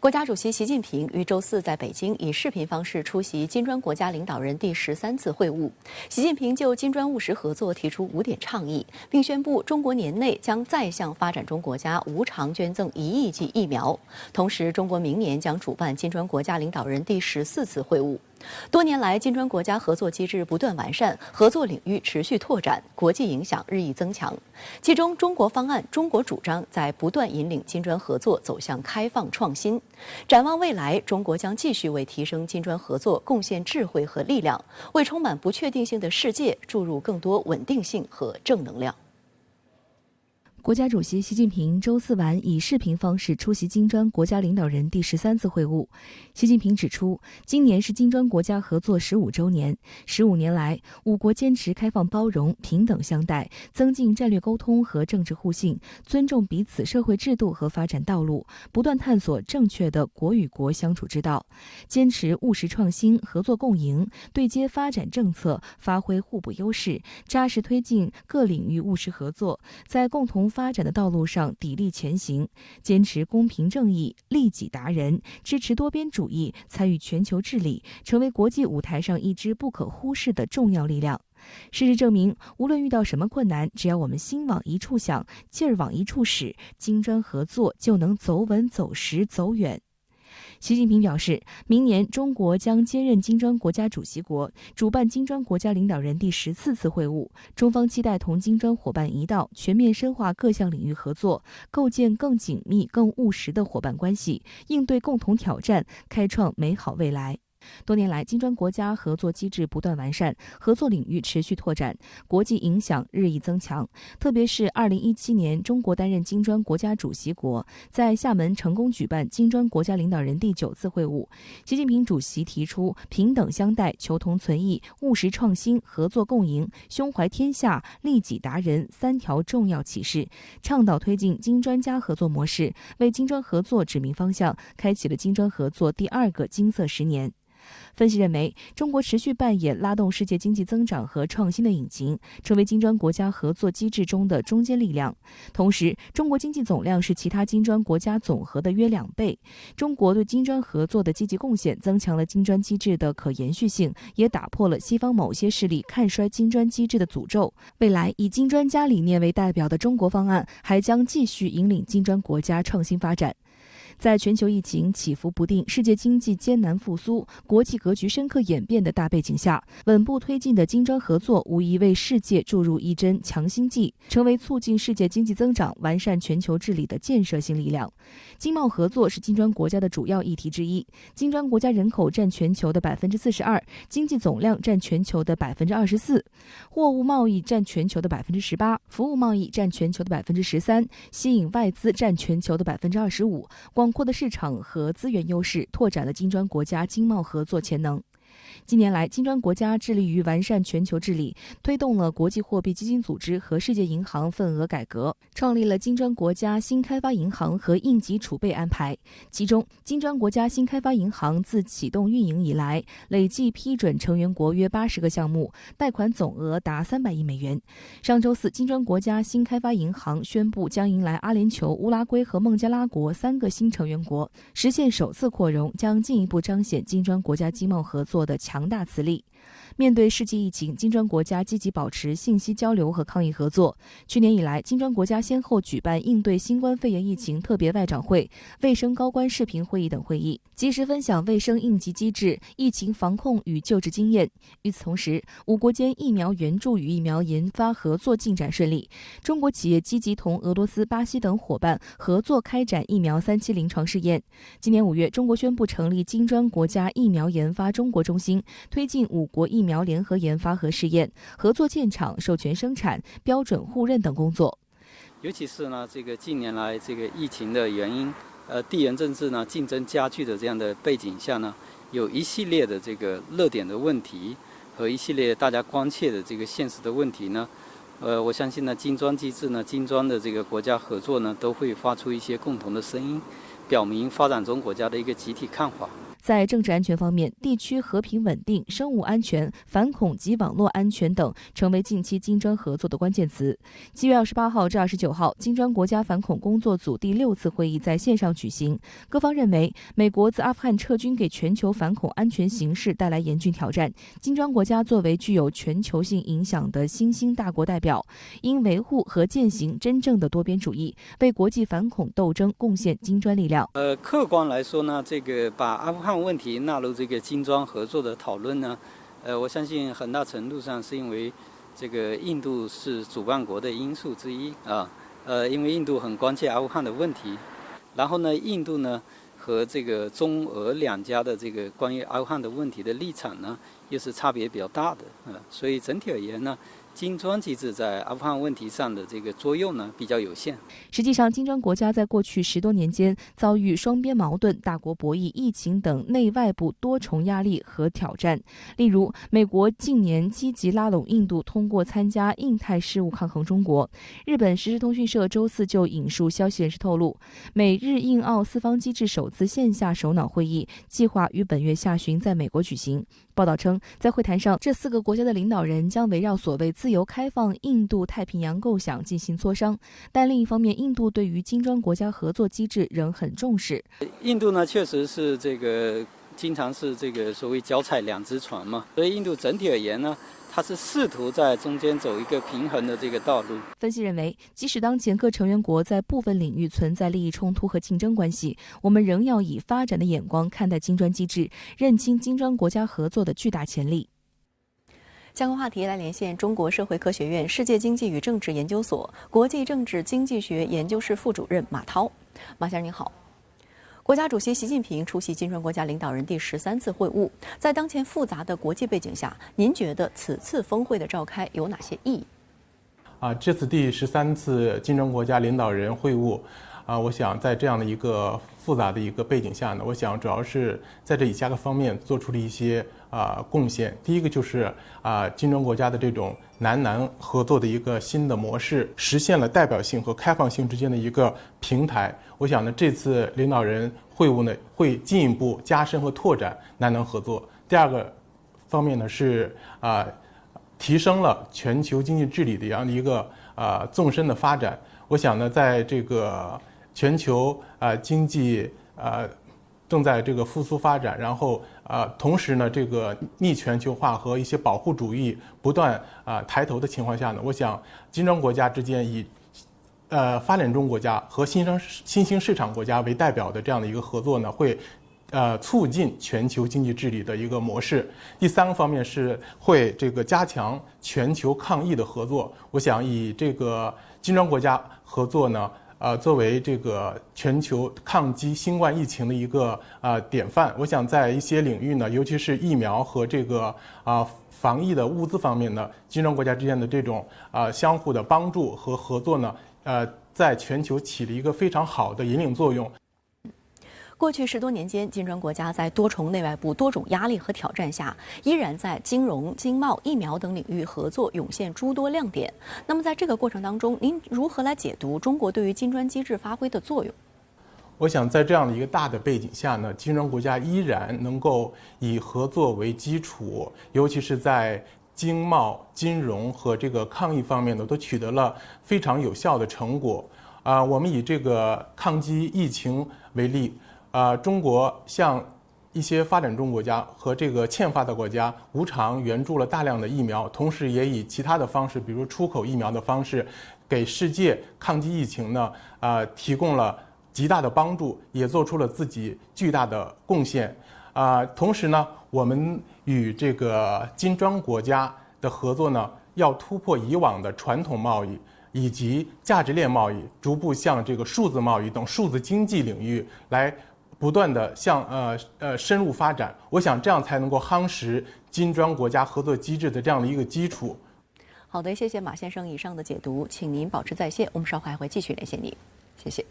国家主席习近平于周四在北京以视频方式出席金砖国家领导人第13次会晤。习近平就金砖务实合作提出5点倡议，并宣布中国年内将再向发展中国家无偿捐赠1亿剂疫苗。同时，中国明年将主办金砖国家领导人第14次会晤。多年来，金砖国家合作机制不断完善，合作领域持续拓展，国际影响日益增强。其中，中国方案、中国主张在不断引领金砖合作走向开放创新。展望未来，中国将继续为提升金砖合作贡献智慧和力量，为充满不确定性的世界注入更多稳定性和正能量。国家主席习近平周四晚以视频方式出席金砖国家领导人第13次会晤。习近平指出，今年是金砖国家合作15周年，15年来，5国坚持开放包容、平等相待，增进战略沟通和政治互信，尊重彼此社会制度和发展道路，不断探索正确的国与国相处之道，坚持务实创新、合作共赢，对接发展政策，发挥互补优势，扎实推进各领域务实合作，在共同发展的道路上砥砺前行，坚持公平正义、利己达人，支持多边主义，参与全球治理，成为国际舞台上一支不可忽视的重要力量。事实证明，无论遇到什么困难，只要我们心往一处想，劲儿往一处使，金砖合作就能走稳、走实、走远。习近平表示，明年中国将接任金砖国家主席国，主办金砖国家领导人第14次会晤。中方期待同金砖伙伴一道，全面深化各项领域合作，构建更紧密、更务实的伙伴关系，应对共同挑战，开创美好未来。多年来，金砖国家合作机制不断完善，合作领域持续拓展，国际影响日益增强。特别是2017年，中国担任金砖国家主席国，在厦门成功举办金砖国家领导人第9次会晤。习近平主席提出平等相待、求同存异、务实创新、合作共赢、胸怀天下、利己达人3条重要启示，倡导推进金砖加合作模式，为金砖合作指明方向，开启了金砖合作第2个金色10年。分析认为，中国持续扮演拉动世界经济增长和创新的引擎，成为金砖国家合作机制中的中坚力量。同时，中国经济总量是其他金砖国家总和的约2倍。中国对金砖合作的积极贡献，增强了金砖机制的可延续性，也打破了西方某些势力看衰金砖机制的诅咒。未来，以金砖加理念为代表的中国方案，还将继续引领金砖国家创新发展。在全球疫情起伏不定、世界经济艰难复苏、国际格局深刻演变的大背景下，稳步推进的金砖合作无疑为世界注入一针强心剂，成为促进世界经济增长、完善全球治理的建设性力量。经贸合作是金砖国家的主要议题之一，金砖国家人口占全球的42%，经济总量占全球的24%，货物贸易占全球的18%，服务贸易占全球的13%，吸引外资占全球的25%。广阔的市场和资源优势拓展了金砖国家经贸合作潜能。近年来，金砖国家致力于完善全球治理，推动了国际货币基金组织和世界银行份额改革，创立了金砖国家新开发银行和应急储备安排。其中，金砖国家新开发银行自启动运营以来，累计批准成员国约80个项目，贷款总额达300亿美元。上周四，金砖国家新开发银行宣布将迎来阿联酋、乌拉圭和孟加拉国3个新成员国，实现首次扩容，将进一步彰显金砖国家经贸合作的强大磁力。面对世纪疫情，金砖国家积极保持信息交流和抗疫合作。去年以来，金砖国家先后举办应对新冠肺炎疫情特别外长会、卫生高官视频会议等会议，及时分享卫生应急机制、疫情防控与救治经验。与此同时，5国间疫苗援助与疫苗研发合作进展顺利。中国企业积极同俄罗斯、巴西等伙伴合作开展疫苗3期临床试验。今年5月，中国宣布成立金砖国家疫苗研发中国中心，推进5国疫苗联合研发和试验、合作建厂、授权生产、标准互认等工作。尤其是呢，这个近年来这个疫情的原因，地缘政治呢竞争加剧的这样的背景下呢，有一系列的这个热点的问题和一系列大家关切的这个现实的问题呢，我相信呢，金砖机制呢，金砖的这个国家合作呢，都会发出一些共同的声音，表明发展中国家的一个集体看法。在政治安全方面，地区和平稳定、生物安全、反恐及网络安全等成为近期金砖合作的关键词。7月28号至29号，金砖国家反恐工作组第6次会议在线上举行。各方认为，美国自阿富汗撤军给全球反恐安全形势带来严峻挑战。金砖国家作为具有全球性影响的新兴大国代表，应维护和践行真正的多边主义，为国际反恐斗争贡献金砖力量。客观来说呢，这个把阿富汗问题纳入这个金砖合作的讨论呢，我相信很大程度上是因为这个印度是主办国的因素之一啊。因为印度很关切阿富汗的问题，然后呢，印度呢和这个中俄两家的这个关于阿富汗的问题的立场呢，又是差别比较大的所以整体而言呢，金砖机制在阿富汗问题上的这个作用呢比较有限。实际上，金砖国家在过去10多年间遭遇双边矛盾、大国博弈、疫情等内外部多重压力和挑战。例如，美国近年积极拉拢印度，通过参加印太事务抗衡中国。日本时事通讯社周4就引述消息人士透露，美日印澳4方机制首次线下首脑会议计划于本月下旬在美国举行。报道称，在会谈上，这4个国家的领导人将围绕所谓自由开放印度太平洋构想进行磋商。但另一方面，印度对于金砖国家合作机制仍很重视。印度呢，确实是这个经常是这个所谓脚踩两只船嘛，所以印度整体而言呢，它是试图在中间走一个平衡的这个道路。分析认为，即使当前各成员国在部分领域存在利益冲突和竞争关系，我们仍要以发展的眼光看待金砖机制，认清金砖国家合作的巨大潜力。相关话题来连线中国社会科学院世界经济与政治研究所国际政治经济学研究室副主任马涛。马先生您好。国家主席习近平出席金砖国家领导人第13次会晤，在当前复杂的国际背景下，您觉得此次峰会的召开有哪些意义？这次第13次金砖国家领导人会晤，我想在这样的一个复杂的一个背景下呢，我想主要是在这以下个方面做出了一些贡献。第一个就是金砖国家的这种南合作的一个新的模式，实现了代表性和开放性之间的一个平台。我想呢，这次领导人会晤呢会进一步加深和拓展南合作。第二个方面呢是提升了全球经济治理的这样的一个纵深的发展。我想呢，在这个全球经济正在这个复苏发展，然后同时呢，这个逆全球化和一些保护主义不断抬头的情况下呢，我想金砖国家之间以发展中国家和新兴市场国家为代表的这样的一个合作呢，会促进全球经济治理的一个模式。第三个方面是会这个加强全球抗疫的合作。我想以这个金砖国家合作呢，作为这个全球抗击新冠疫情的一个典范。我想在一些领域呢，尤其是疫苗和这个防疫的物资方面呢，金砖国家之间的这种相互的帮助和合作呢，在全球起了一个非常好的引领作用。过去10多年间，金砖国家在多重内外部多种压力和挑战下，依然在金融、经贸、疫苗等领域合作涌现诸多亮点。那么在这个过程当中，您如何来解读中国对于金砖机制发挥的作用？我想在这样的一个大的背景下呢，金砖国家依然能够以合作为基础，尤其是在经贸、金融和这个抗疫方面呢，都取得了非常有效的成果。我们以这个抗击疫情为例。中国向一些发展中国家和这个欠发达国家无偿援助了大量的疫苗，同时也以其他的方式，比如出口疫苗的方式，给世界抗击疫情呢，提供了极大的帮助，也做出了自己巨大的贡献。同时呢，我们与这个金砖国家的合作呢，要突破以往的传统贸易以及价值链贸易，逐步向这个数字贸易等数字经济领域来不断的向深入发展。我想这样才能够夯实金砖国家合作机制的这样的一个基础。好的，谢谢马先生以上的解读，请您保持在线，我们稍后还会继续连线您，谢谢。